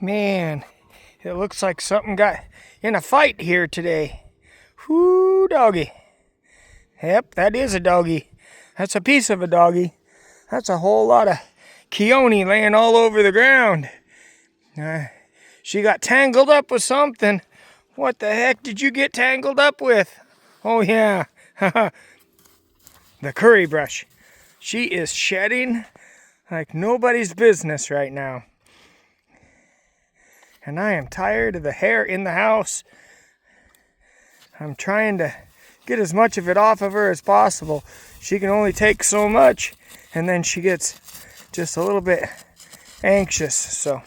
Man, it looks like something got in a fight here today. Whoo, doggy. Yep, that is a doggy. That's a piece of a doggy. That's a whole lot of Keone laying all over the ground. She got tangled up with something. What the heck did you get tangled up with? Oh, yeah. The curry brush. She is shedding like nobody's business right now. And I am tired of the hair in the house. I'm trying to get as much of it off of her as possible. She can only take so much, and then she gets just a little bit anxious. So,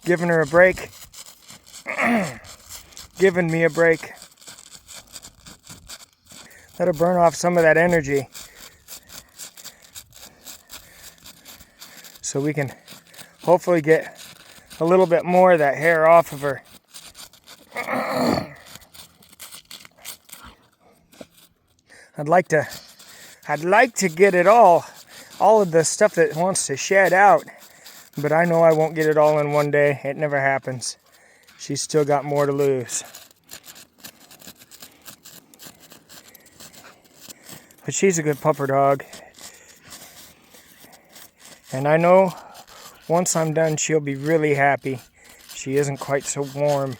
giving her a break. Giving me a break. Let her burn off some of that energy. So we can hopefully get a little bit more of that hair off of her. I'd like to get it all of the stuff that wants to shed out, but I know I won't get it all in one day. It never happens. She's still got more to lose. But she's a good pupper dog. And I know once I'm done, she'll be really happy. She isn't quite so warm.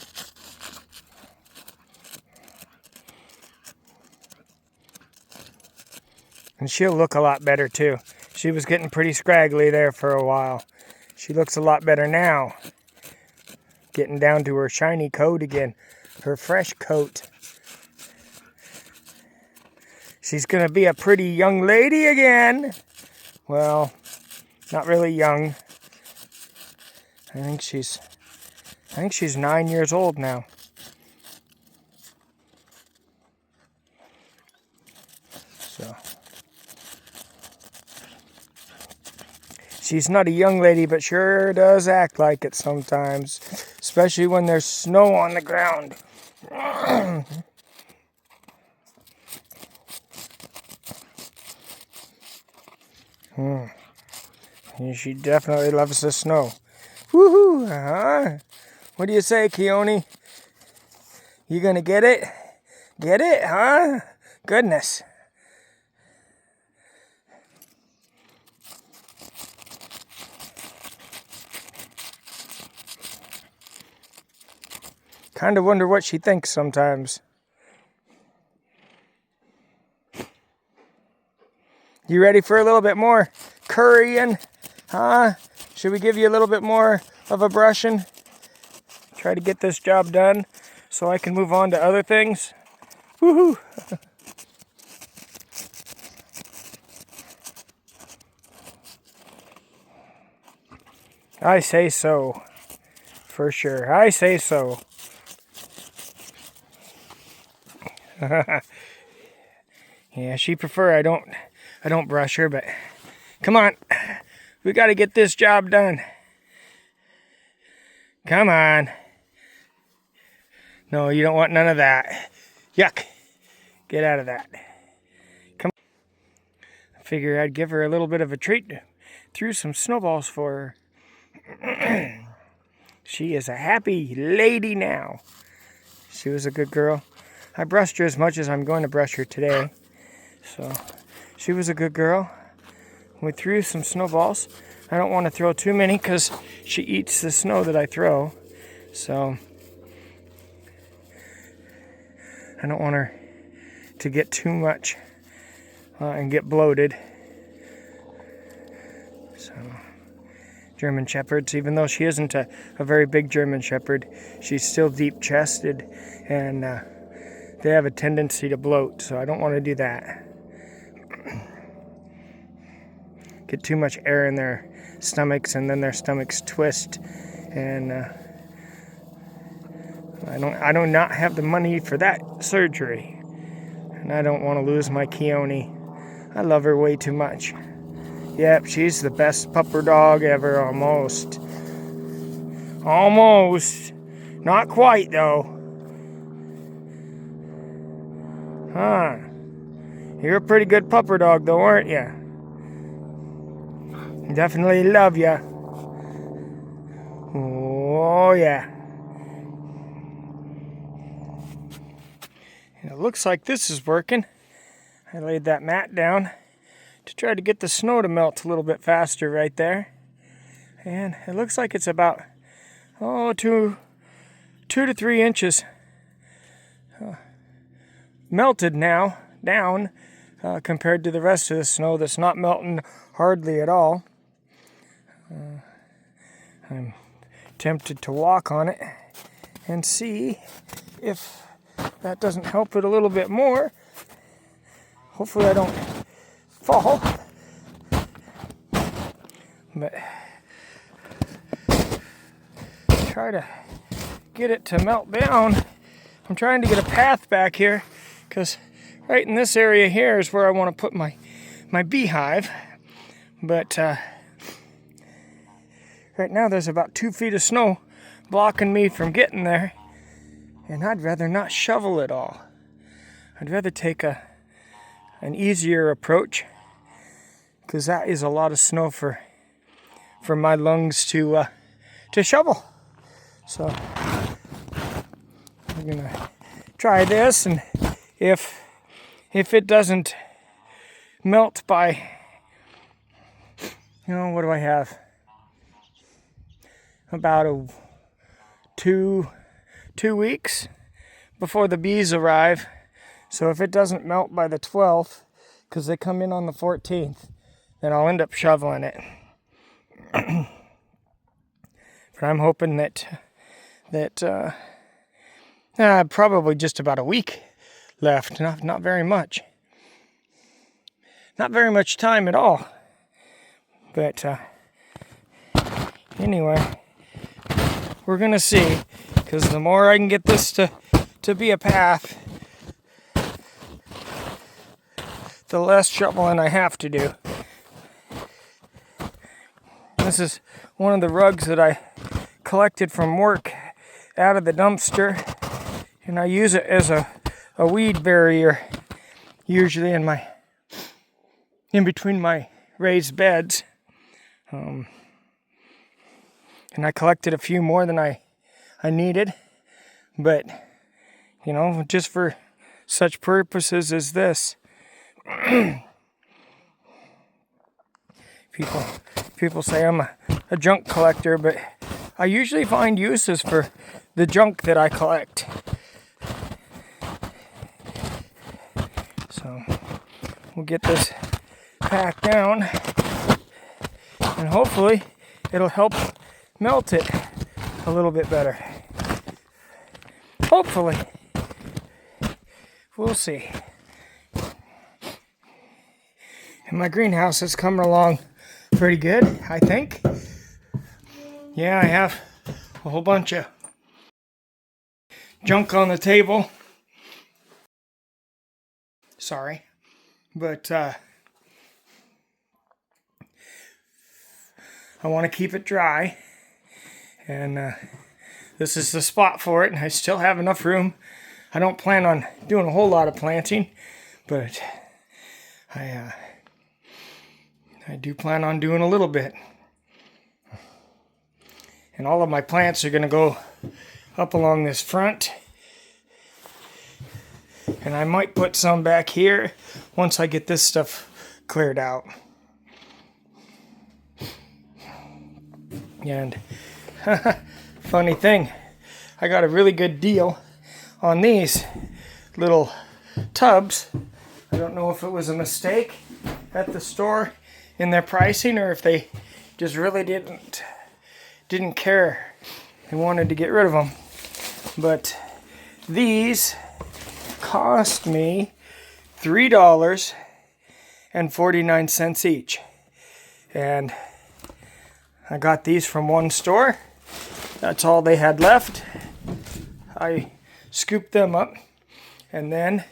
And she'll look a lot better too. She was getting pretty scraggly there for a while. She looks a lot better now. Getting down to her shiny coat again. Her fresh coat. She's gonna be a pretty young lady again. Well, not really young. I think she's 9 years old now. So she's not a young lady, but sure does act like it sometimes, especially when there's snow on the ground. She definitely loves the snow. Woohoo! Huh? What do you say, Keone? You gonna get it? Get it, huh? Goodness. Kind of wonder what she thinks sometimes. You ready for a little bit more currying? Huh? Should we give you a little bit more of a brushing? Try to get this job done so I can move on to other things. Woohoo! I say so. For sure. I say so. Yeah, she prefer I don't brush her, but come on. We got to get this job done. Come on. No, you don't want none of that. Yuck. Get out of that. Come on. I figure I'd give her a little bit of a treat. Threw some snowballs for her. She is a happy lady now. She was a good girl. I brushed her as much as I'm going to brush her today. So, she was a good girl. We threw some snowballs. I don't want to throw too many because she eats the snow that I throw. So, I don't want her to get too much and get bloated. So, German Shepherds, even though she isn't a very big German Shepherd, she's still deep-chested and they have a tendency to bloat, so I don't want to do that. Get too much air in their stomachs and then their stomachs twist, and I do not have the money for that surgery, and I don't want to lose my Keone. I love her way too much. Yep, she's the best pupper dog ever, almost. Almost. Not quite, though. Huh. You're a pretty good pupper dog, though, aren't you? Definitely love ya. Oh. Oh yeah. And it looks like this is working. I laid that mat down to try to get the snow to melt a little bit faster right there. And it looks like it's about, 2 to 3 inches melted now, down, compared to the rest of the snow that's not melting hardly at all. I'm tempted to walk on it and see if that doesn't help it a little bit more. Hopefully I don't fall. But try to get it to melt down. I'm trying to get a path back here because right in this area here is where I want to put my beehive. But right now there's about 2 feet of snow blocking me from getting there. And I'd rather not shovel it all. I'd rather take an easier approach because that is a lot of snow for my lungs to shovel. So I'm gonna try this, and if it doesn't melt by, what do I have? About 2 weeks before the bees arrive. So if it doesn't melt by the 12th, because they come in on the 14th, then I'll end up shoveling it. But I'm hoping that probably just about a week left. Not very much. Not very much time at all. But anyway, we're gonna see, because the more I can get this to be a path, the less shoveling I have to do. This is one of the rugs that I collected from work out of the dumpster, and I use it as a weed barrier, usually in between my raised beds. And I collected a few more than I needed, but just for such purposes as this. People say I'm a junk collector, but I usually find uses for the junk that I collect. So we'll get this packed down, and hopefully it'll help melt it a little bit better. Hopefully. We'll see. And my greenhouse has come along pretty good, I think. Yeah, I have a whole bunch of junk on the table. Sorry. But I want to keep it dry. And this is the spot for it. And I still have enough room. I don't plan on doing a whole lot of planting, but I do plan on doing a little bit. And all of my plants are going to go up along this front. And I might put some back here once I get this stuff cleared out. And funny thing, I got a really good deal on these little tubs. I don't know if it was a mistake at the store in their pricing, or if they just really didn't care and wanted to get rid of them. But these cost me $3.49 each. And I got these from one store. That's all they had left. I scooped them up, and then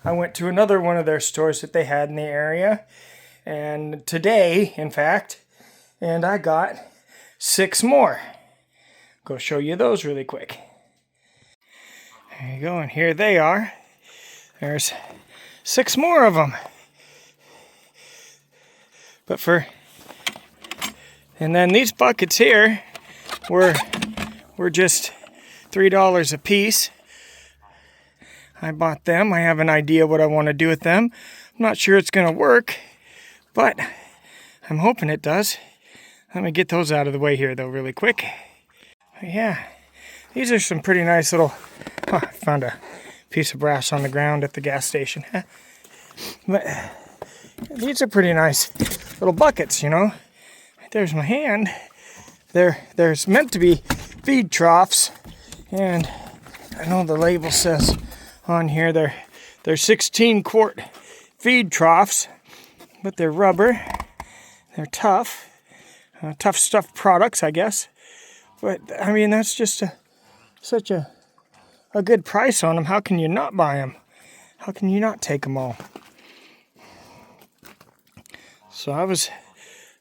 I went to another one of their stores that they had in the area, and today, in fact, and I got 6 more. Go show you those really quick. There you go, and here they are. There's 6 more of them. And then these buckets here were were just $3 a piece. I bought them. I have an idea what I want to do with them. I'm not sure it's going to work, but I'm hoping it does. Let me get those out of the way here, though, really quick. Yeah, these are some pretty nice little... Oh, I found a piece of brass on the ground at the gas station. But these are pretty nice little buckets, you know. There's my hand. There's meant to be feed troughs, and I know the label says on here they're 16-quart feed troughs, but they're rubber. They're tough stuff products, I guess. But I mean, that's just such a good price on them. How can you not buy them? How can you not take them all? So I was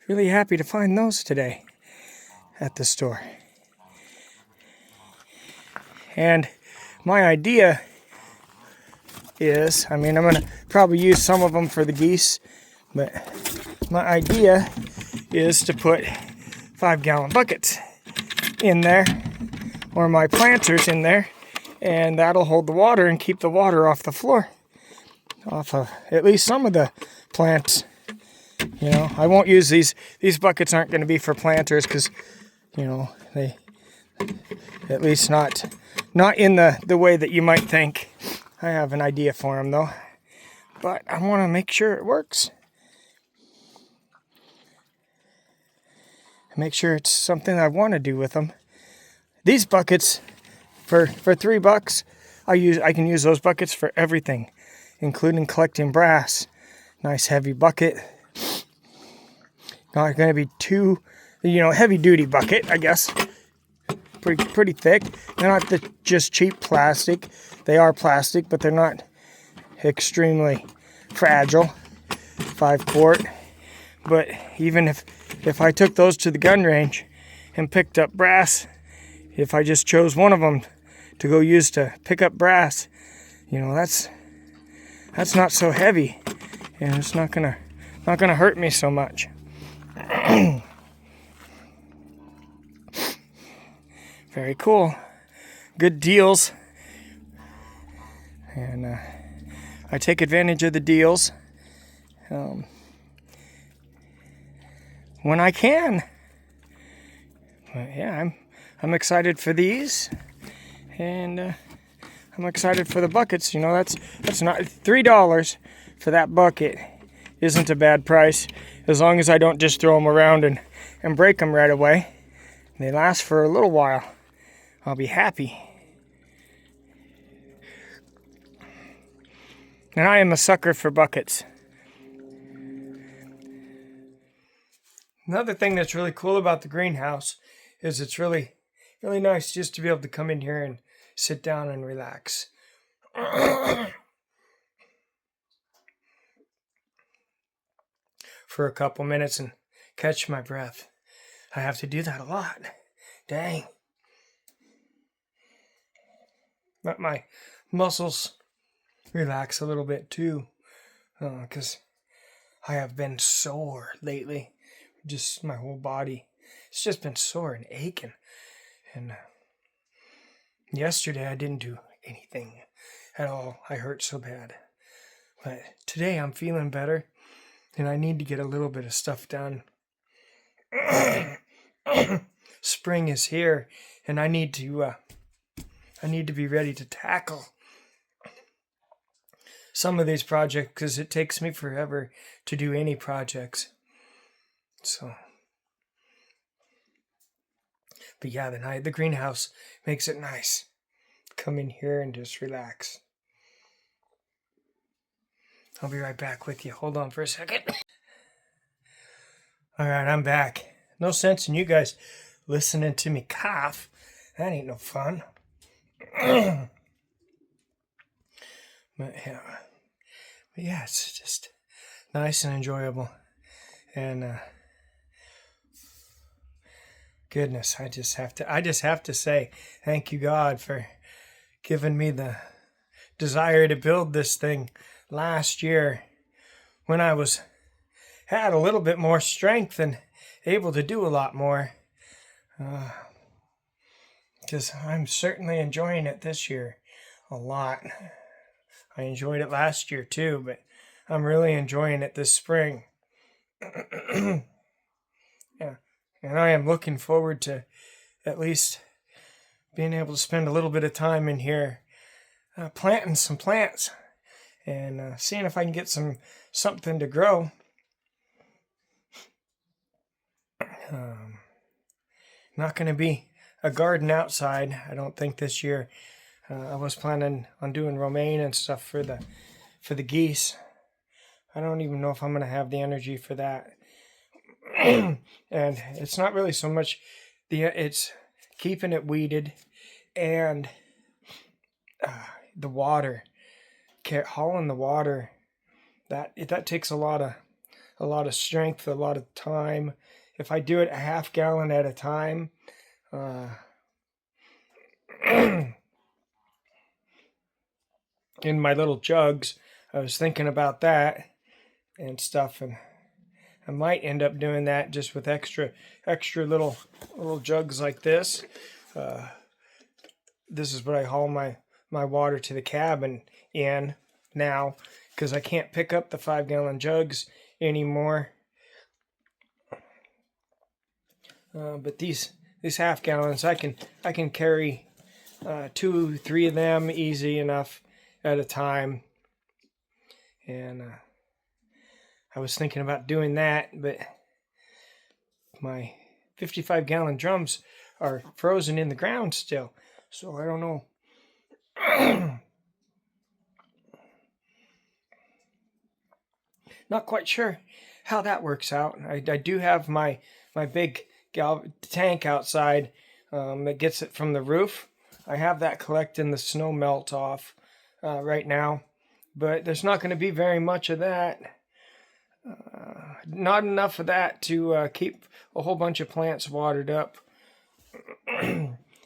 really happy to find those today at the store. And my idea is, I mean, I'm going to probably use some of them for the geese, but my idea is to put 5-gallon buckets in there, or my planters in there, and that'll hold the water and keep the water off the floor, off of at least some of the plants. You know, I won't use these buckets aren't going to be for planters because, you know, they, at least not in the way that you might think. I have an idea for them though, but I want to make sure it works. Make sure it's something I want to do with them. These buckets, for $3, I can use those buckets for everything, including collecting brass. Nice heavy bucket. Not going to be too, heavy duty bucket, I guess. Pretty thick. They're not just cheap plastic. They are plastic, but they're not extremely fragile. 5-quart. But even if I took those to the gun range and picked up brass, if I just chose one of them to go use to pick up brass, that's not so heavy, and it's not gonna hurt me so much. Very cool. Good deals. And I take advantage of the deals when I can. But yeah, I'm excited for these, and I'm excited for the buckets. That's not $3 for that bucket. Isn't a bad price, as long as I don't just throw them around and break them right away. They last for a little while. I'll be happy. And I am a sucker for buckets. Another thing that's really cool about the greenhouse is it's really, really nice just to be able to come in here and sit down and relax. For a couple minutes and catch my breath. I have to do that a lot. Dang. Let my muscles relax a little bit too, because I have been sore lately. Just my whole body, it's just been sore and aching. And yesterday I didn't do anything at all. I hurt so bad. But today I'm feeling better, and I need to get a little bit of stuff done. Spring is here, and I need to be ready to tackle some of these projects, because it takes me forever to do any projects. So, but yeah, the greenhouse makes it nice. Come in here and just relax. I'll be right back with you. Hold on for a second. All right, I'm back. No sense in you guys listening to me cough. That ain't no fun. But yeah, it's just nice and enjoyable. And goodness, I just have to say thank you, God, for giving me the desire to build this thing last year when I had a little bit more strength and able to do a lot more. because I'm certainly enjoying it this year a lot. I enjoyed it last year too, but I'm really enjoying it this spring. Yeah, and I am looking forward to at least being able to spend a little bit of time in here planting some plants and seeing if I can get something to grow. Not going to be a garden outside, I don't think, this year. I was planning on doing romaine and stuff for the geese. I don't even know if I'm going to have the energy for that. And it's not really so much it's keeping it weeded and the water, hauling the water. That takes a lot of strength, a lot of time. If I do it a half gallon at a time, in my little jugs, I was thinking about that and stuff, and I might end up doing that just with extra little jugs like this. This is what I haul my water to the cabin in now, because I can't pick up the 5-gallon jugs anymore. But these half gallons, I can carry 2-3 of them easy enough at a time. And I was thinking about doing that, but my 55-gallon drums are frozen in the ground still, so I don't know. Not quite sure how that works out. I do have my big tank outside that gets it from the roof. I have that collecting the snow melt off right now, but there's not going to be very much of that. Not enough of that to keep a whole bunch of plants watered up.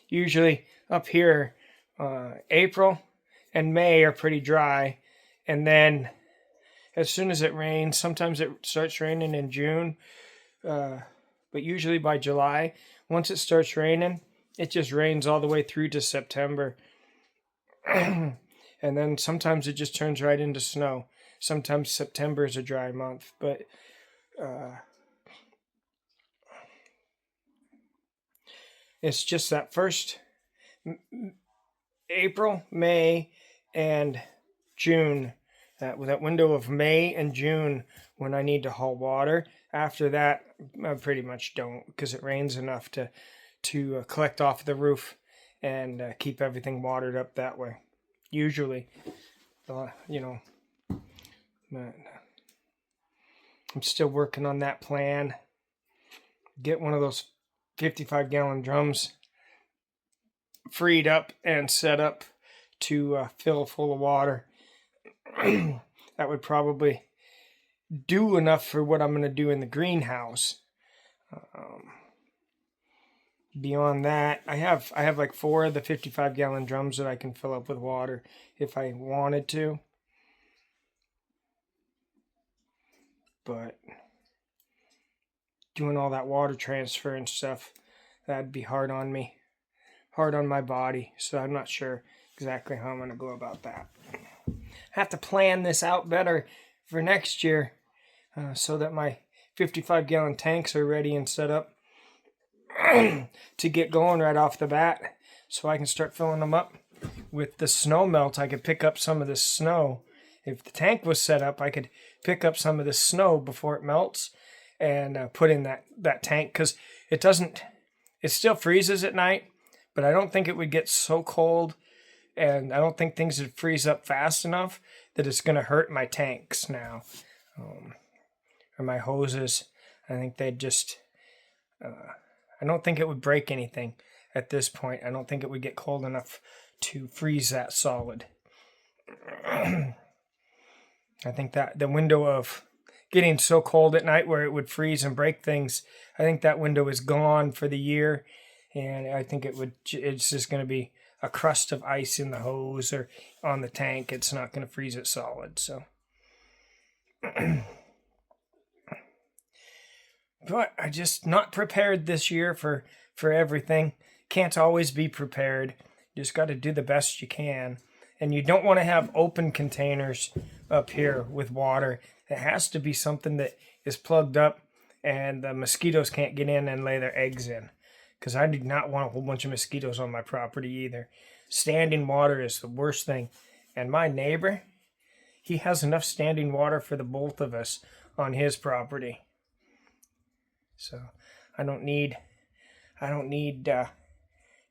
Usually up here, April and May are pretty dry, and then as soon as it rains, sometimes it starts raining in June, but usually by July, once it starts raining, it just rains all the way through to September. And then sometimes it just turns right into snow. Sometimes September is a dry month, but it's just that first April, May, and June, that window of May and June when I need to haul water. After that, I pretty much don't, because it rains enough to collect off the roof and keep everything watered up that way. Usually, but I'm still working on that plan. Get one of those 55-gallon drums freed up and set up to fill full of water. That would probably do enough for what I'm going to do in the greenhouse. Beyond that, I have like 4 of the 55-gallon drums that I can fill up with water if I wanted to. But doing all that water transfer and stuff, that'd be hard on me, hard on my body. So I'm not sure exactly how I'm going to go about that. I have to plan this out better for next year so that my 55-gallon tanks are ready and set up to get going right off the bat, so I can start filling them up with the snow melt. I could pick up some of this snow. If the tank was set up, I could pick up some of the snow before it melts and put in that tank, because it still freezes at night, but I don't think it would get so cold, and I don't think things would freeze up fast enough that it's going to hurt my tanks now, or my hoses. I think they'd just I don't think it would break anything at this point. I don't think it would get cold enough to freeze that solid. I think that the window of getting so cold at night where it would freeze and break things, I think that window is gone for the year. And I think it's just going to be a crust of ice in the hose or on the tank. It's not going to freeze it solid. So, but I just not prepared this year for everything. can't always be prepared. You just got to do the best you can. And you don't want to have open containers up here with water. It has to be something that is plugged up and the mosquitoes can't get in and lay their eggs in. Because I do not want a whole bunch of mosquitoes on my property either. Standing water is the worst thing. And my neighbor, he has enough standing water for the both of us on his property. So I don't need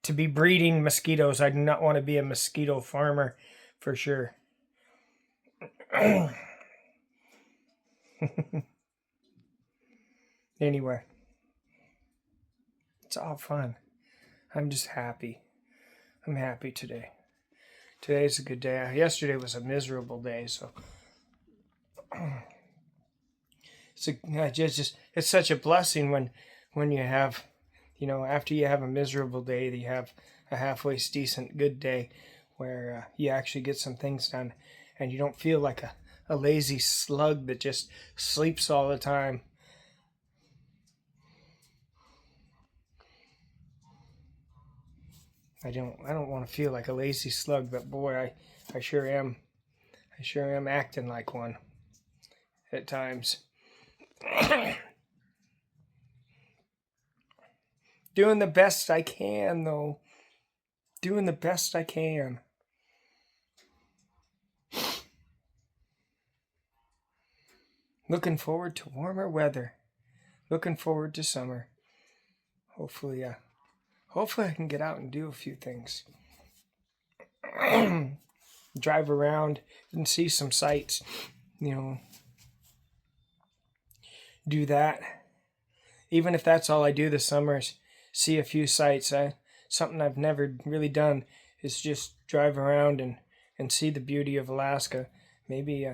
to be breeding mosquitoes. I do not want to be a mosquito farmer for sure. Anyway, it's all fun. I'm just happy. I'm happy today. Today's a good day. Yesterday was a miserable day, so it's such a blessing when you have, after you have a miserable day, you have a halfway decent good day where you actually get some things done and you don't feel like a lazy slug that just sleeps all the time. I don't want to feel like a lazy slug, but boy, I sure am. I sure am acting like one at times. Doing the best I can, though. Doing the best I can. Looking forward to warmer weather. Looking forward to summer. Hopefully I can get out and do a few things. Drive around and see some sights. Do that. Even if that's all I do this summer is see a few sights. Something I've never really done is just drive around and see the beauty of Alaska. Maybe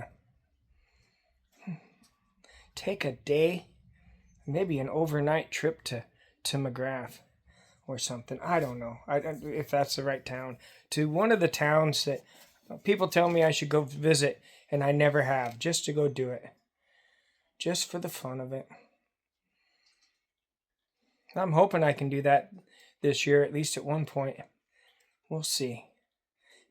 take a day, maybe an overnight trip to McGrath or something. I don't know if that's the right town. To one of the towns that people tell me I should go visit, and I never have, just to go do it. Just for the fun of it. I'm hoping I can do that this year, at least at one point. We'll see.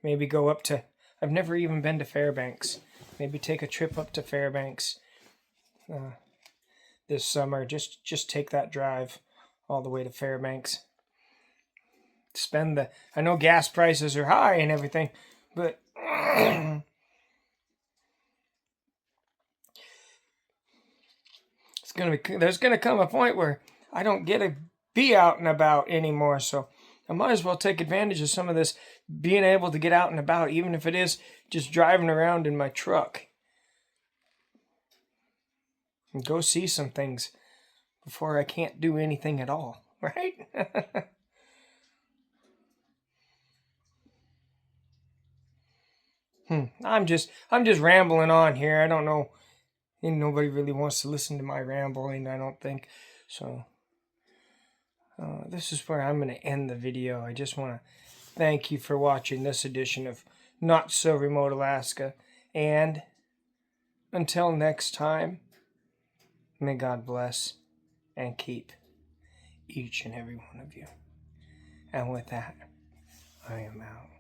Maybe go up to, I've never even been to Fairbanks. Maybe take a trip up to Fairbanks this summer. Just take that drive all the way to Fairbanks. I know gas prices are high and everything, but there's gonna come a point where I don't get to be out and about anymore, so I might as well take advantage of some of this being able to get out and about, even if it is just driving around in my truck. And go see some things before I can't do anything at all, right? I'm just rambling on here. I don't know. Nobody really wants to listen to my rambling, I don't think. So this is where I'm going to end the video. I just want to thank you for watching this edition of Not So Remote Alaska. And until next time, may God bless and keep each and every one of you. And with that, I am out.